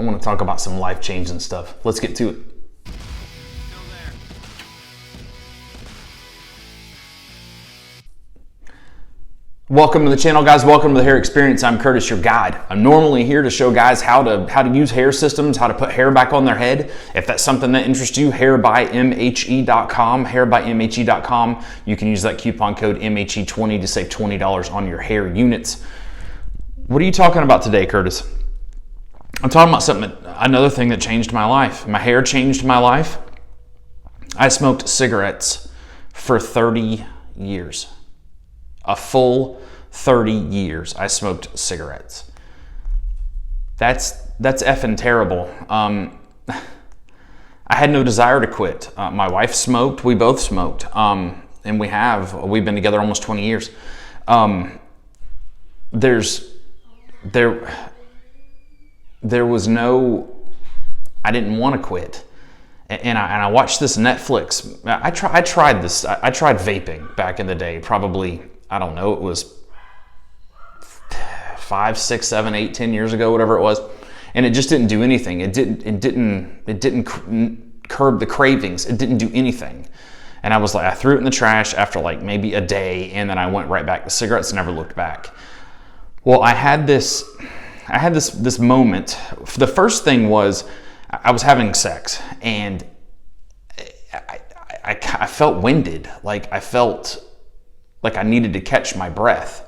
I want to talk about some life-changing stuff. Let's get to it. Welcome to the channel, guys. Welcome to the Hair Experience. I'm Curtis, your guide. I'm normally here to show guys how to use hair systems, how to put hair back on their head. If that's something that interests you, hairbymhe.com, hairbymhe.com. You can use that coupon code MHE20 to save $20 on your hair units. What are you talking about today, Curtis? I'm talking about another thing that changed my life. My hair changed my life. I smoked cigarettes for 30 years. A full 30 years I smoked cigarettes. That's effing terrible. I had no desire to quit. My wife smoked, we both smoked, and we've been together almost 20 years. There was no, I didn't want to quit. And I watched this Netflix. I tried this. I tried vaping back in the day, probably, I don't know, it was 5, 6, 7, 8, 10 years ago, whatever it was. And it just didn't do anything. It didn't curb the cravings. It didn't do anything. And I was like, I threw it in the trash after like maybe a day, and then I went right back to cigarettes and never looked back. Well, I had this moment. The first thing was I was having sex, and I felt winded. Like I felt like I needed to catch my breath.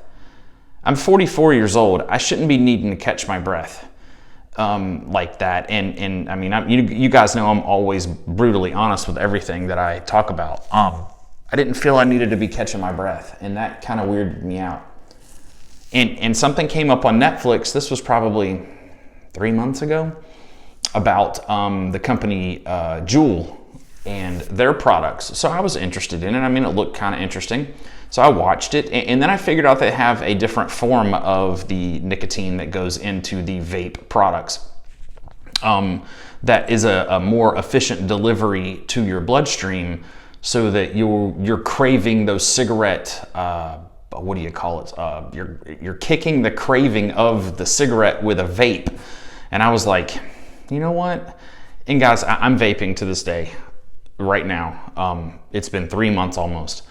I'm 44 years old. I shouldn't be needing to catch my breath like that. And I mean, you guys know I'm always brutally honest with everything that I talk about. I didn't feel I needed to be catching my breath, and that kind of weirded me out. And something came up on Netflix. This was probably 3 months ago, about the company NJOY and their products. So I was interested in it. I mean, it looked kind of interesting. So I watched it, and then I figured out they have a different form of the nicotine that goes into the vape products. That is a more efficient delivery to your bloodstream, so that you're craving those cigarette, what do you call it? You're kicking the craving of the cigarette with a vape. And I was like, you know what? And guys, I'm vaping to this day, right now. It's been 3 months almost.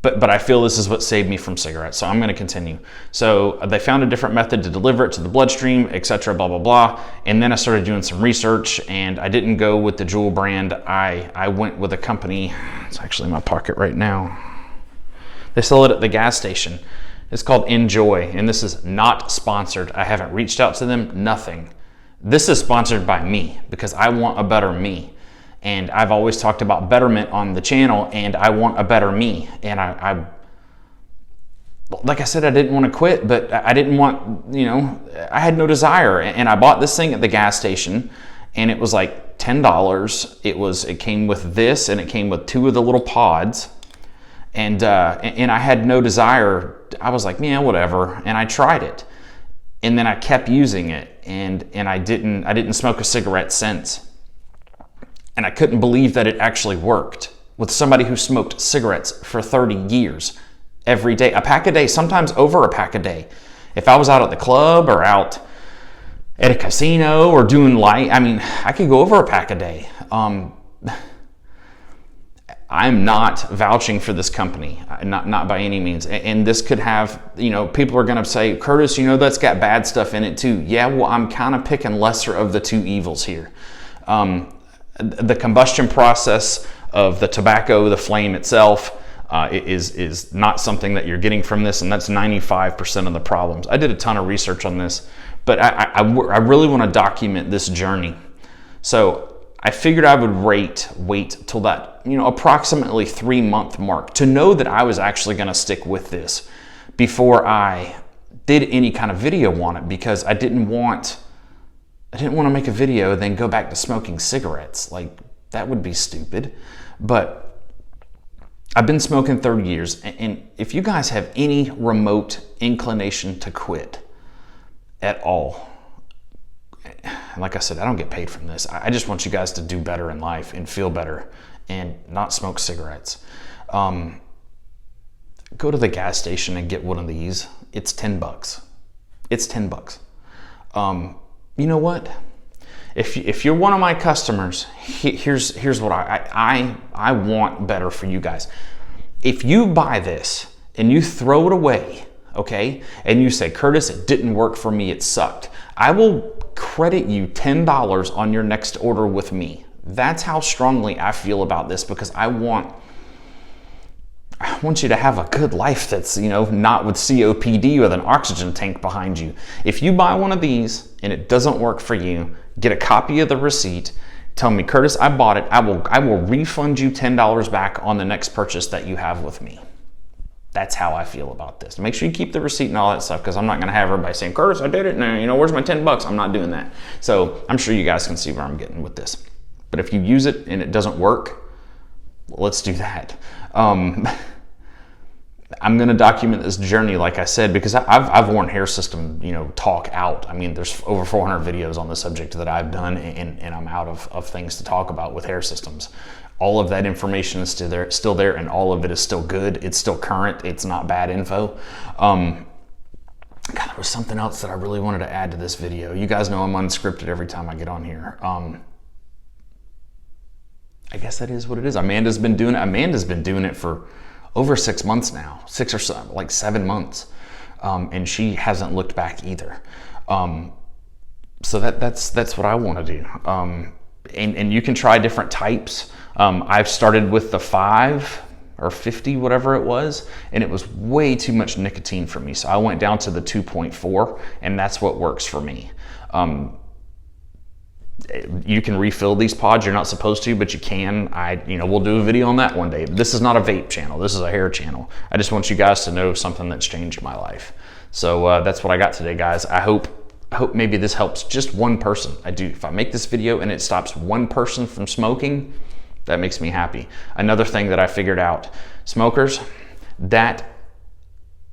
But I feel this is what saved me from cigarettes, so I'm going to continue. So they found a different method to deliver it to the bloodstream, etc., blah, blah, blah. And then I started doing some research, and I didn't go with the NJOY brand. I went with a company. It's actually in my pocket right now. They sell it at the gas station. It's called NJOY, and this is not sponsored. I haven't reached out to them, nothing. This is sponsored by me because I want a better me. And I've always talked about betterment on the channel, and I want a better me. And I like I said, I didn't want to quit, but I didn't want, I had no desire. And I bought this thing at the gas station, and it was like $10. It came with this, and it came with 2 of the little pods. And I had no desire. I was like, yeah, whatever. And I tried it, and then I kept using it, and I didn't smoke a cigarette since. And I couldn't believe that it actually worked with somebody who smoked cigarettes for 30 years, every day, a pack a day, sometimes over a pack a day. If I was out at the club or out at a casino or doing light, I mean, I could go over a pack a day. I'm not vouching for this company, not by any means. And this could have, people are going to say, Curtis, that's got bad stuff in it too. Yeah, well, I'm kind of picking lesser of the two evils here. The combustion process of the tobacco, the flame itself, is not something that you're getting from this, and that's 95% of the problems. I did a ton of research on this, but I really want to document this journey. So I figured I would wait till that, approximately 3-month mark to know that I was actually going to stick with this before I did any kind of video on it, because I didn't want to make a video then go back to smoking cigarettes. Like, that would be stupid. But I've been smoking 30 years, and if you guys have any remote inclination to quit at all, like I said, I don't get paid from this. I just want you guys to do better in life and feel better and not smoke cigarettes. Go to the gas station and get one of these. It's $10. It's $10. You know what? If you're one of my customers, here's what I want better for you guys. If you buy this and you throw it away, okay, and you say, Curtis, it didn't work for me, it sucked, I will credit you $10 on your next order with me. That's how strongly I feel about this, because I want you to have a good life that's, not with COPD with an oxygen tank behind you. If you buy one of these and it doesn't work for you, get a copy of the receipt. Tell me, Curtis, I bought it. I will refund you $10 back on the next purchase that you have with me. That's how I feel about this. Make sure you keep the receipt and all that stuff, because I'm not going to have everybody saying, Curtis, I did it. No, where's my $10? I'm not doing that. So I'm sure you guys can see where I'm getting with this. But if you use it and it doesn't work, let's do that. I'm going to document this journey, like I said, because I've worn hair system, talk out. I mean, there's over 400 videos on the subject that I've done, and I'm out of things to talk about with hair systems. All of that information is still there, and all of it is still good. It's still current. It's not bad info. God, there was something else that I really wanted to add to this video. You guys know I'm unscripted every time I get on here. I guess that is what it is. Amanda's been doing it for over 6 months now, 6 or so, like 7 months, and she hasn't looked back either. So that's what I want to do. And you can try different types. I've started with the 5 or 50, whatever it was, and it was way too much nicotine for me. So I went down to the 2.4, and that's what works for me. You can refill these pods. You're not supposed to, but you can. We'll do a video on that one day. This is not a vape channel. This is a hair channel. I just want you guys to know something that's changed my life. So that's what I got today, guys. I hope maybe this helps just one person. If I make this video and it stops one person from smoking, that makes me happy. Another thing that I figured out, smokers, that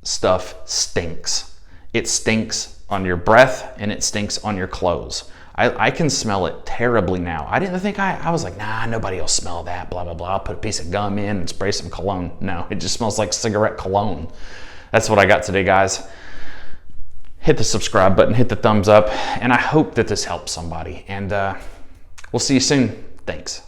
stuff stinks. It stinks on your breath and it stinks on your clothes. I can smell it terribly now. I didn't think I was like, nah, nobody will smell that, blah, blah, blah. I'll put a piece of gum in and spray some cologne. No, it just smells like cigarette cologne. That's what I got today, guys. Hit the subscribe button, hit the thumbs up, and I hope that this helps somebody. And we'll see you soon. Thanks.